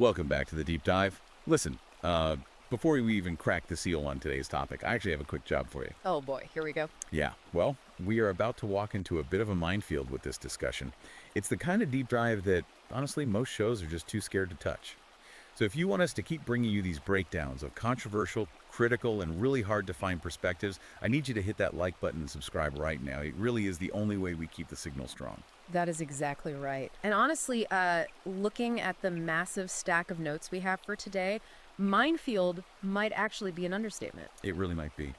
Welcome back to the deep dive. Listen, before we even crack the seal on today's topic, I actually have a quick job for you. Oh boy, here we go. Yeah, well, we are about to walk into a bit of a minefield with this discussion. It's the kind of deep dive that, honestly, most shows are just too scared to touch. So if you want us to keep bringing you these breakdowns of controversial, critical, and really hard to find perspectives, I need you to hit that like button and subscribe right now. It really is the only way we keep the signal strong. That is exactly right. And honestly, looking at the massive stack of notes we have for today, minefield might actually be an understatement. It really might be.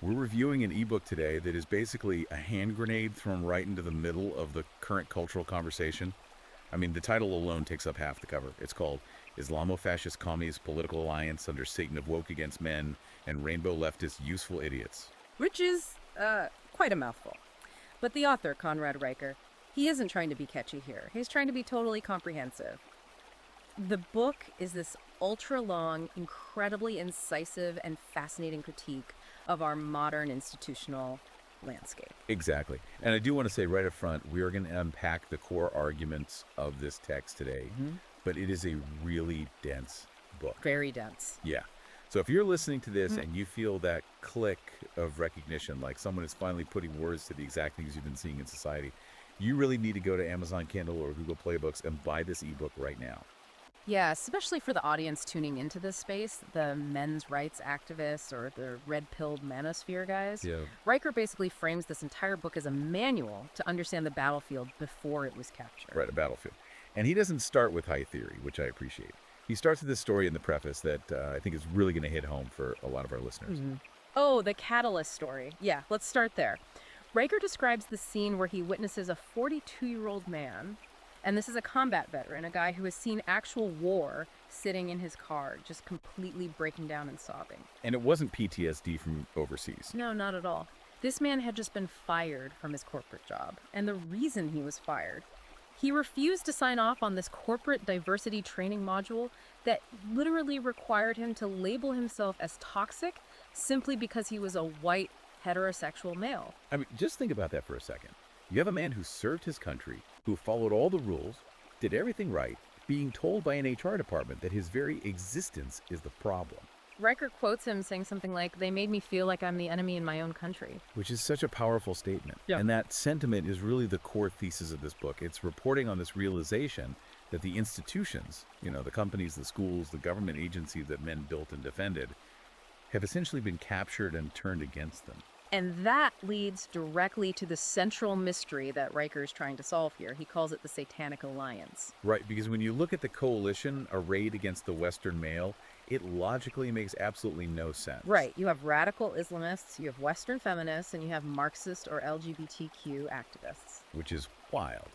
We're reviewing an ebook today that is basically a hand grenade thrown right into the middle of the current cultural conversation. I mean, the title alone takes up half the cover. It's called Islamo Fascist Commies Political Alliance Under Satan of Woke Against Men and Rainbow Leftist Useful Idiots. Which is, quite a mouthful. But the author, Conrad Riker, he isn't trying to be catchy here. He's trying to be totally comprehensive. The book is this ultra-long, incredibly incisive and fascinating critique of our modern institutional landscape. Exactly. And I do want to say right up front, we are going to unpack the core arguments of this text today, but it is a really dense book. Very dense. Yeah. So if you're listening to this and you feel that click of recognition, like someone is finally putting words to the exact things you've been seeing in society, you really need to go to Amazon Kindle or Google Play Books and buy this ebook right now. Yeah, especially for the audience tuning into this space, the men's rights activists or the red-pilled manosphere guys. Yeah. Riker basically frames this entire book as a manual to understand the battlefield before it was captured. Right, a battlefield. And he doesn't start with high theory, which I appreciate. He starts with this story in the preface that I think is really going to hit home for a lot of our listeners. Oh, the catalyst story. Yeah, let's start there. Riker describes the scene where he witnesses a 42-year-old man, and this is a combat veteran, a guy who has seen actual war, sitting in his car, just completely breaking down and sobbing. And it wasn't PTSD from overseas. No, not at all. This man had just been fired from his corporate job, and the reason he was fired, he refused to sign off on this corporate diversity training module that literally required him to label himself as toxic simply because he was a white, heterosexual male. I mean, just think about that for a second. You have a man who served his country, who followed all the rules, did everything right, being told by an HR department that his very existence is the problem. Riker quotes him saying something like, "They made me feel like I'm the enemy in my own country." Which is such a powerful statement. Yeah. And that sentiment is really the core thesis of this book. It's reporting on this realization that the institutions, the companies, the schools, the government agencies that men built and defended, have essentially been captured and turned against them. And that leads directly to the central mystery that Riker is trying to solve here. He calls it the Satanic Alliance. Right, because when you look at the coalition arrayed against the Western male, it logically makes absolutely no sense. Right. You have radical Islamists, you have Western feminists, and you have Marxist or LGBTQ activists. Which is wild.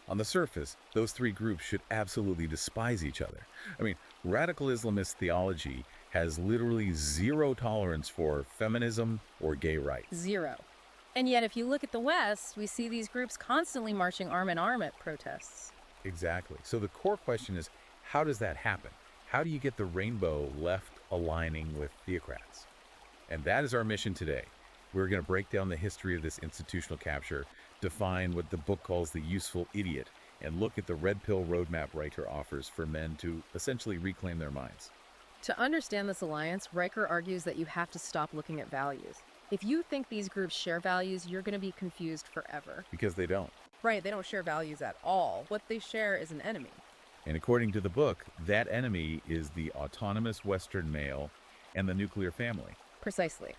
On the surface, those three groups should absolutely despise each other. I mean, radical Islamist theology has literally zero tolerance for feminism or gay rights. Zero. And yet, if you look at the West, we see these groups constantly marching arm in arm at protests. Exactly. So the core question is, how does that happen? How do you get the rainbow left aligning with theocrats? And that is our mission today. We're going to break down the history of this institutional capture, define what the book calls the useful idiot, and look at the red pill roadmap Riker offers for men to essentially reclaim their minds. To understand this alliance, Riker argues that you have to stop looking at values. If you think these groups share values, you're going to be confused forever. Because they don't. Right, they don't share values at all. What they share is an enemy. And according to the book, that enemy is the autonomous Western male and the nuclear family. Precisely.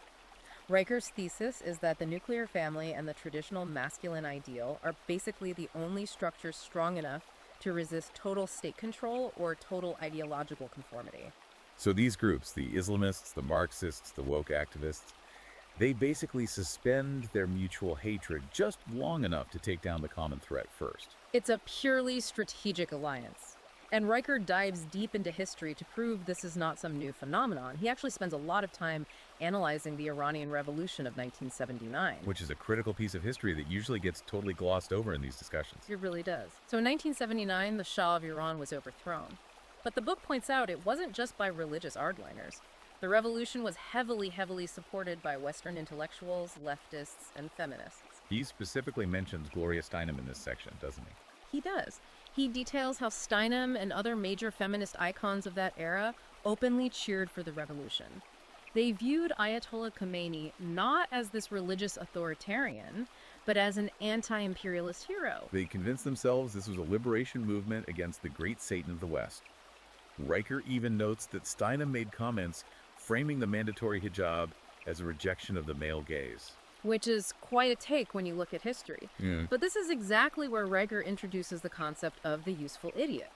Riker's thesis is that the nuclear family and the traditional masculine ideal are basically the only structures strong enough to resist total state control or total ideological conformity. So these groups, the Islamists, the Marxists, the woke activists, they basically suspend their mutual hatred just long enough to take down the common threat first. It's a purely strategic alliance. And Riker dives deep into history to prove this is not some new phenomenon. He actually spends a lot of time analyzing the Iranian Revolution of 1979. Which is a critical piece of history that usually gets totally glossed over in these discussions. It really does. So in 1979, the Shah of Iran was overthrown. But the book points out it wasn't just by religious hardliners. The revolution was heavily supported by Western intellectuals, leftists, and feminists. He specifically mentions Gloria Steinem in this section, doesn't he? He does. He details how Steinem and other major feminist icons of that era openly cheered for the revolution. They viewed Ayatollah Khomeini not as this religious authoritarian, but as an anti-imperialist hero. They convinced themselves this was a liberation movement against the great Satan of the West. Riker even notes that Steinem made comments framing the mandatory hijab as a rejection of the male gaze. Which is quite a take when you look at history. But this is exactly where Riker introduces the concept of the useful idiot.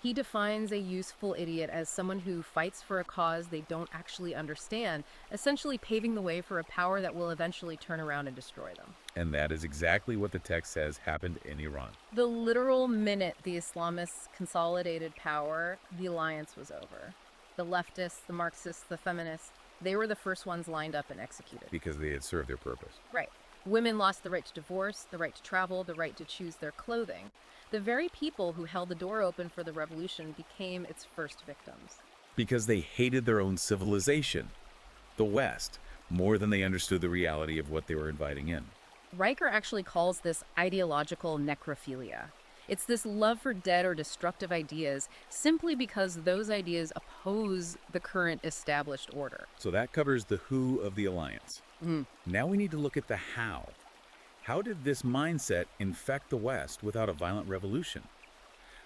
He defines a useful idiot as someone who fights for a cause they don't actually understand, essentially paving the way for a power that will eventually turn around and destroy them. And that is exactly what the text says happened in Iran. The literal minute the Islamists consolidated power, the alliance was over. The leftists, the Marxists, the feminists, they were the first ones lined up and executed. Because they had served their purpose. Right. Women lost the right to divorce, the right to travel, the right to choose their clothing. The very people who held the door open for the revolution became its first victims. Because they hated their own civilization, the West, more than they understood the reality of what they were inviting in. Riker actually calls this ideological necrophilia. It's this love for dead or destructive ideas simply because those ideas oppose the current established order. So that covers the who of the alliance. Now we need to look at the how. How did this mindset infect the West without a violent revolution?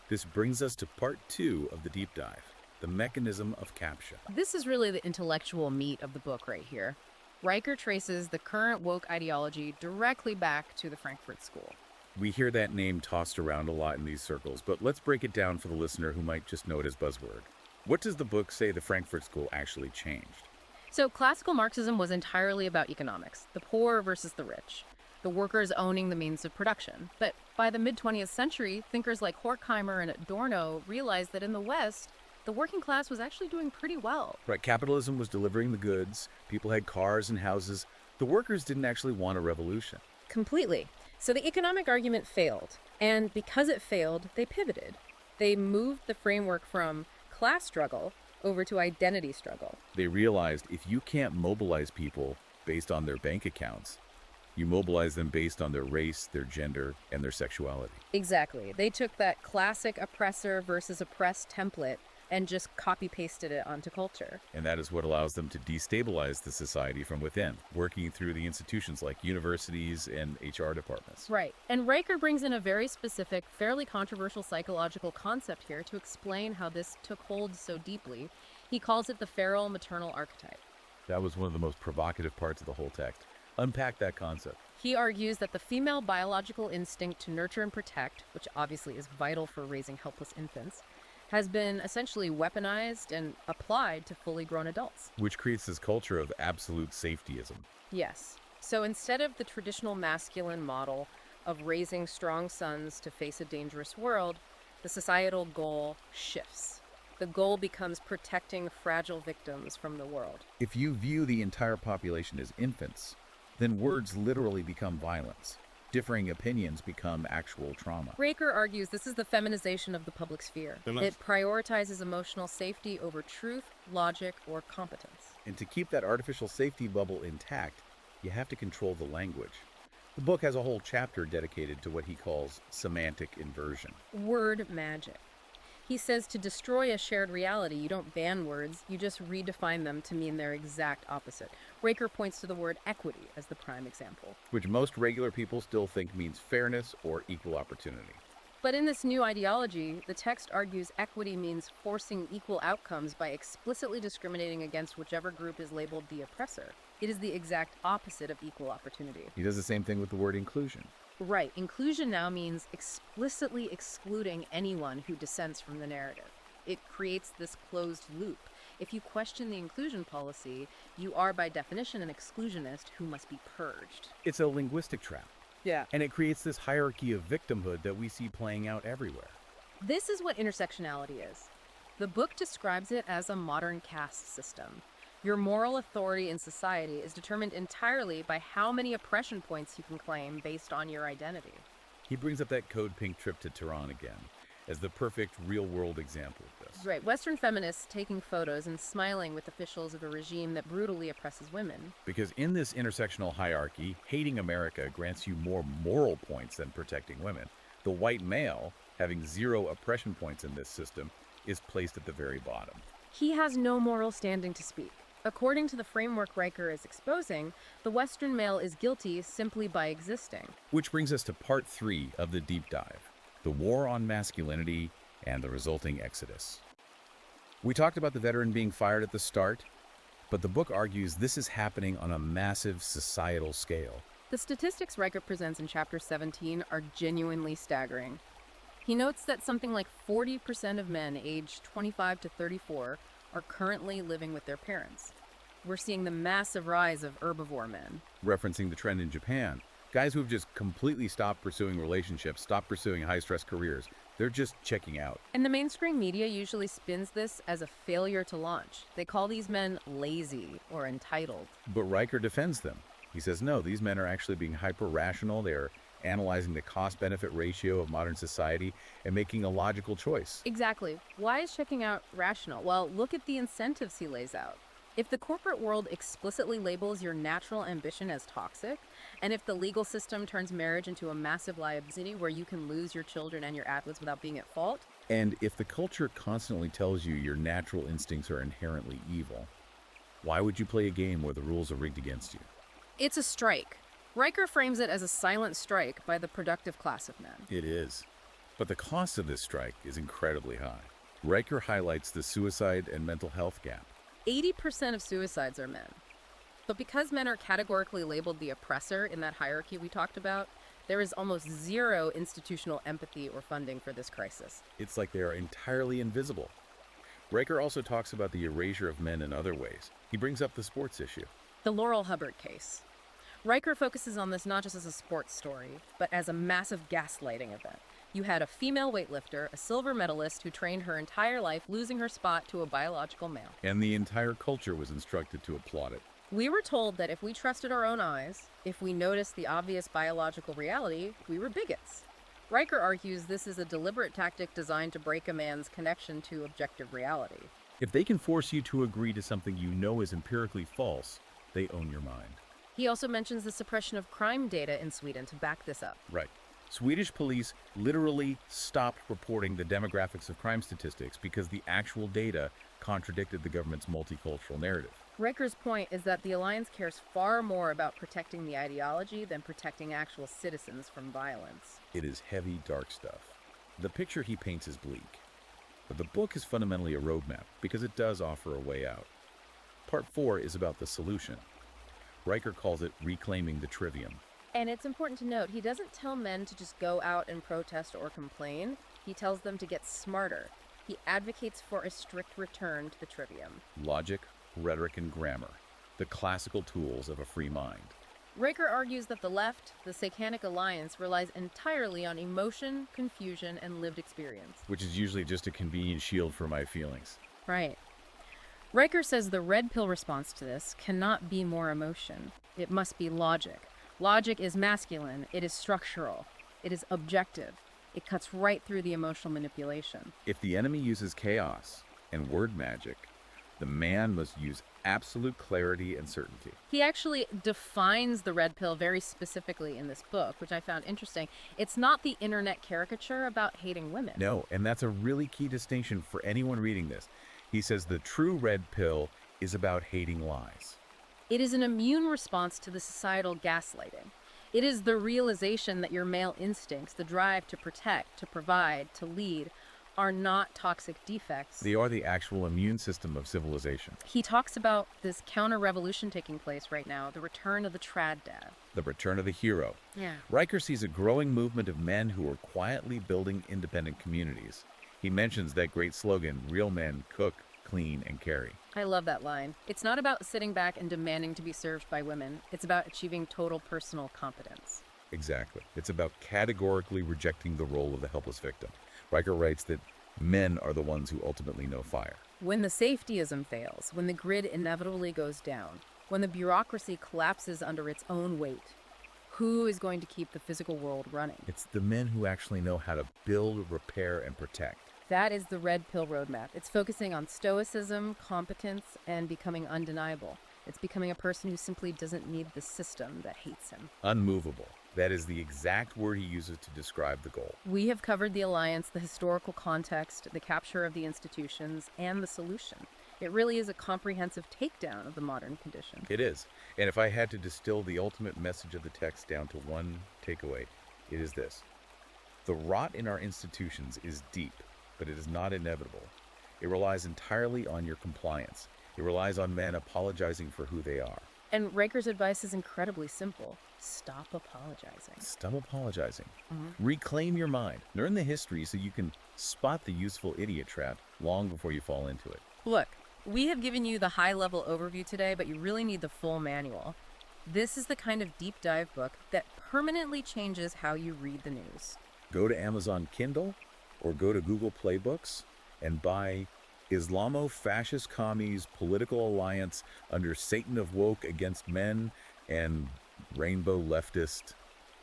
This brings us to part 2 of the deep dive, the mechanism of capture. This is really the intellectual meat of the book right here. Riker traces the current woke ideology directly back to the Frankfurt School. We hear that name tossed around a lot in these circles, but let's break it down for the listener who might just know it as buzzword. What does the book say the Frankfurt School actually changed? So classical Marxism was entirely about economics, the poor versus the rich, the workers owning the means of production. But by the mid-20th century, thinkers like Horkheimer and Adorno realized that in the West, the working class was actually doing pretty well. Right, capitalism was delivering the goods, people had cars and houses. The workers didn't actually want a revolution. Completely. So the economic argument failed, and because it failed, they pivoted. They moved the framework from class struggle over to identity struggle. They realized if you can't mobilize people based on their bank accounts, you mobilize them based on their race, their gender, and their sexuality. Exactly. They took that classic oppressor versus oppressed template and just copy-pasted it onto culture. And that is what allows them to destabilize the society from within, working through the institutions like universities and HR departments. Right. And Riker brings in a very specific, fairly controversial psychological concept here to explain how this took hold so deeply. He calls it the feral maternal archetype. That was one of the most provocative parts of the whole text. Unpack that concept. He argues that the female biological instinct to nurture and protect, which obviously is vital for raising helpless infants, has been essentially weaponized and applied to fully grown adults. Which creates this culture of absolute safetyism. Yes. So instead of the traditional masculine model of raising strong sons to face a dangerous world, the societal goal shifts. The goal becomes protecting fragile victims from the world. If you view the entire population as infants, then words literally become violence. Differing opinions become actual trauma. Riker argues this is the feminization of the public sphere. It prioritizes emotional safety over truth, logic, or competence. And to keep that artificial safety bubble intact, you have to control the language. The book has a whole chapter dedicated to what he calls semantic inversion. Word magic. He says to destroy a shared reality, you don't ban words, you just redefine them to mean their exact opposite. Riker points to the word equity as the prime example. Which most regular people still think means fairness or equal opportunity. But in this new ideology, the text argues equity means forcing equal outcomes by explicitly discriminating against whichever group is labeled the oppressor. It is the exact opposite of equal opportunity. He does the same thing with the word inclusion. Right. Inclusion now means explicitly excluding anyone who dissents from the narrative. It creates this closed loop. If you question the inclusion policy, you are by definition an exclusionist who must be purged. It's a linguistic trap. Yeah. And it creates this hierarchy of victimhood that we see playing out everywhere. This is what intersectionality is. The book describes it as a modern caste system. Your moral authority in society is determined entirely by how many oppression points you can claim based on your identity. He brings up that Code Pink trip to Tehran again as the perfect real-world example of this. Right. Western feminists taking photos and smiling with officials of a regime that brutally oppresses women. Because in this intersectional hierarchy, hating America grants you more moral points than protecting women. The white male having 0 oppression points in this system, is placed at the very bottom. He has no moral standing to speak. According to the framework Riker is exposing, the Western male is guilty simply by existing. Which brings us to part 3 of the deep dive, the war on masculinity and the resulting exodus. We talked about the veteran being fired at the start, but the book argues this is happening on a massive societal scale. The statistics Riker presents in Chapter 17 are genuinely staggering. He notes that something like 40% of men aged 25 to 34 are currently living with their parents. We're seeing the massive rise of herbivore men. Referencing the trend in Japan, guys who have just completely stopped pursuing relationships, stopped pursuing high-stress careers. They're just checking out. And the mainstream media usually spins this as a failure to launch. They call these men lazy or entitled. But Riker defends them. He says, no, these men are actually being hyper-rational. They're analyzing the cost-benefit ratio of modern society and making a logical choice. Exactly. Why is checking out rational? Well, look at the incentives he lays out. If the corporate world explicitly labels your natural ambition as toxic, and if the legal system turns marriage into a massive liability where you can lose your children and your adults without being at fault, and if the culture constantly tells you your natural instincts are inherently evil, why would you play a game where the rules are rigged against you? it's a strike. Riker frames it as a silent strike by the productive class of men. It is. But the cost of this strike is incredibly high. Riker highlights the suicide and mental health gap. 80% of suicides are men. But because men are categorically labeled the oppressor in that hierarchy we talked about, there is almost zero institutional empathy or funding for this crisis. It's like they are entirely invisible. Riker also talks about the erasure of men in other ways. He brings up the sports issue. The Laurel Hubbard case. Riker focuses on this not just as a sports story, but as a massive gaslighting event. You had a female weightlifter, a silver medalist who trained her entire life, losing her spot to a biological male. And the entire culture was instructed to applaud it. We were told that if we trusted our own eyes, if we noticed the obvious biological reality, we were bigots. Riker argues this is a deliberate tactic designed to break a man's connection to objective reality. If they can force you to agree to something you know is empirically false, they own your mind. He also mentions the suppression of crime data in Sweden to back this up. Right. Swedish police literally stopped reporting the demographics of crime statistics because the actual data contradicted the government's multicultural narrative. Riker's point is that the Alliance cares far more about protecting the ideology than protecting actual citizens from violence. It is heavy, dark stuff. The picture he paints is bleak. But the book is fundamentally a roadmap because it does offer a way out. Part 4 is about the solution. Riker calls it reclaiming the trivium. And it's important to note, he doesn't tell men to just go out and protest or complain. He tells them to get smarter. He advocates for a strict return to the trivium. Logic, rhetoric, and grammar, the classical tools of a free mind. Riker argues that the left, the Satanic Alliance, relies entirely on emotion, confusion, and lived experience. Which is usually just a convenient shield for my feelings. Right. Riker says the red pill response to this cannot be more emotion. It must be logic. Logic is masculine. It is structural. It is objective. It cuts right through the emotional manipulation. If the enemy uses chaos and word magic, the man must use absolute clarity and certainty. He actually defines the red pill very specifically in this book, which I found interesting. It's not the internet caricature about hating women. No, and that's a really key distinction for anyone reading this. He says the true red pill is about hating lies. It is an immune response to the societal gaslighting. It is the realization that your male instincts, the drive to protect, to provide, to lead, are not toxic defects. They are the actual immune system of civilization. He talks about this counter-revolution taking place right now, the return of the trad dad. The return of the hero. Yeah. Riker sees a growing movement of men who are quietly building independent communities. He mentions that great slogan, real men cook, clean, and carry. I love that line. It's not about sitting back and demanding to be served by women. It's about achieving total personal competence. Exactly. It's about categorically rejecting the role of the helpless victim. Riker writes that men are the ones who ultimately know fire. When the safetyism fails, when the grid inevitably goes down, when the bureaucracy collapses under its own weight, who is going to keep the physical world running? It's the men who actually know how to build, repair, and protect. That is the red pill roadmap. It's focusing on stoicism, competence, and becoming undeniable. It's becoming a person who simply doesn't need the system that hates him. Unmovable. That is the exact word he uses to describe the goal. We have covered the alliance, the historical context, the capture of the institutions, and the solution. It really is a comprehensive takedown of the modern condition. It is. And if I had to distill the ultimate message of the text down to one takeaway, it is this. The rot in our institutions is deep, but it is not inevitable. It relies entirely on your compliance. It relies on men apologizing for who they are. And Riker's advice is incredibly simple. Stop apologizing. Stop apologizing. Reclaim your mind. Learn the history so you can spot the useful idiot trap long before you fall into it. Look, we have given you the high-level overview today, but you really need the full manual. This is the kind of deep dive book that permanently changes how you read the news. Go to Amazon Kindle or go to Google Play Books and buy Islamo Fascist Commies Political Alliance under Satan of Woke Against Men and Rainbow Leftist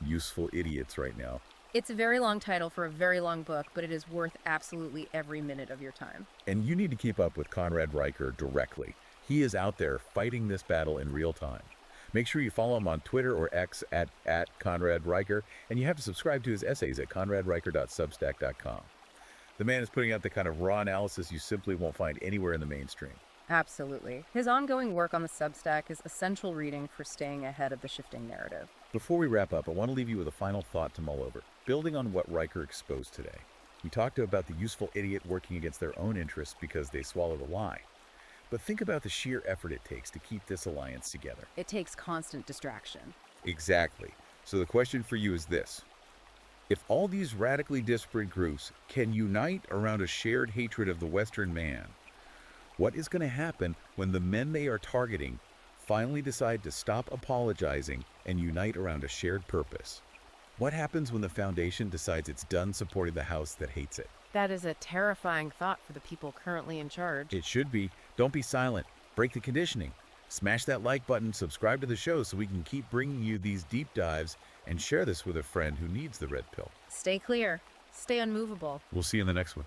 Useful Idiots right now. It's a very long title for a very long book, but it is worth absolutely every minute of your time. And you need to keep up with Conrad Riker directly. He is out there fighting this battle in real time. Make sure you follow him on Twitter or X at Conrad Riker, and you have to subscribe to his essays at conradriker.substack.com. The man is putting out the kind of raw analysis you simply won't find anywhere in the mainstream. Absolutely. His ongoing work on the Substack is essential reading for staying ahead of the shifting narrative. Before we wrap up, I want to leave you with a final thought to mull over. Building on what Riker exposed today, we talked about the useful idiot working against their own interests because they swallowed a lie. But think about the sheer effort it takes to keep this alliance together. It takes constant distraction. Exactly. So the question for you is this. If all these radically disparate groups can unite around a shared hatred of the Western man, what is going to happen when the men they are targeting finally decide to stop apologizing and unite around a shared purpose? What happens when the Foundation decides it's done supporting the house that hates it? That is a terrifying thought for the people currently in charge. It should be. Don't be silent. Break the conditioning. Smash that like button, subscribe to the show so we can keep bringing you these deep dives, and share this with a friend who needs the red pill. Stay clear. Stay unmovable. We'll see you in the next one.